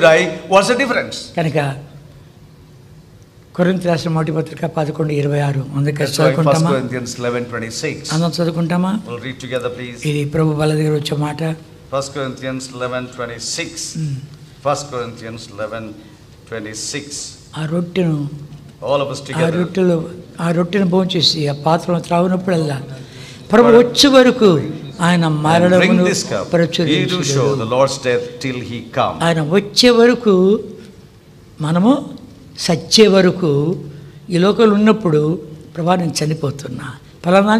die, what's the difference? కనుక కొరింథీ రాసిన మొదటి పత్రిక 11:26 అందుకే That's why 1 చదువుకుంటామా? Corinthians 11:26. అందరం చదువుకుంటామా? We'll read together, please. ఇది ప్రభు బల దగ్గర వచ్చే మాట. 1 Corinthians 11:26. 1 Corinthians 11:26. ఆ రొట్టెను All of us together. ఆ రొట్టెను భోంచేసి ఆ పాత్రను త్రాగినప్పుడల్లా ప్రభు వచ్చే వరకు ఆయన And bring మరణమును this cup. He do ప్రచురించును. show the Lord's death till he come. ఆయన వచ్చే వరకు మనము సచ్చే వరకు ఈ లోకంలో ఉన్నప్పుడు ప్రభా నేను చనిపోతున్నా, ఫలానా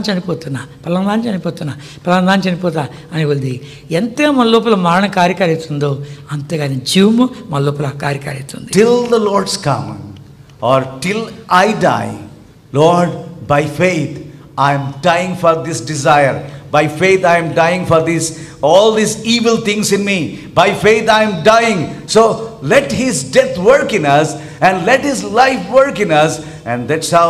చనిపోతా అని కొద్ది ఎంతగా మన లోపల మరణ కార్యకారితుందో అంతేగాని జీవము మన లోపల కార్యకారితుంది. Till the Lord's coming, or till I die, Lord, by faith I am dying for this desire. By faith I am dying for this, all these evil things in me. By faith I am dying. So let his death work in us and let his life work in us, and that's how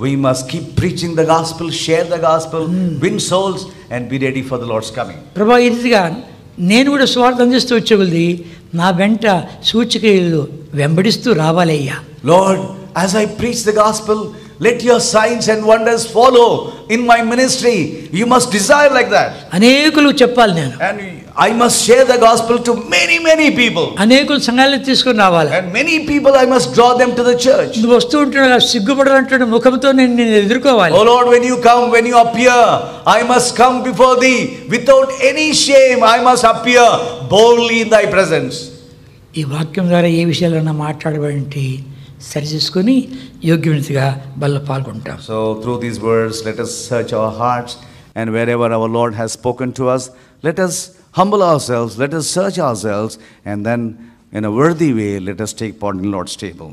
we must keep preaching the gospel, share the gospel, win souls, and be ready for the Lord's coming. ప్రభా ఈ రీతిగా నేను కూడా స్వార్థ అందిస్తూ వచ్చేది నా వెంట సూచక్రియలు వెంబడిస్తూ రావాలయ్యా. Lord, as I preach the gospel, let your signs and wonders follow in my ministry. You must desire like that. అనేకులు చెప్పాలి నేను. And I must share the gospel to many, many people. అనేకులు సంఘాలను తీసుకొని రావాలి. And many people I must draw them to the church. నువ్వు వస్తూ ఉంటున్నా సిగ్గుపడాలంటే ముఖంతో నేను ఎదుర్కోవాలి. Oh Lord, when you come, when you appear, I must come before thee without any shame. I must appear boldly in thy presence. ఈ వాక్యం ద్వారా ఏ విషయాలన్నా మాట్లాడబడి సరి చేసుకొని యోగ్యమైనదిగా బల్ల పాల్గొంటాం. So through these words, let us search our hearts, and wherever our Lord has spoken to us, let us humble ourselves, let us search ourselves, and then in a worthy way, let us take part in the Lord's table.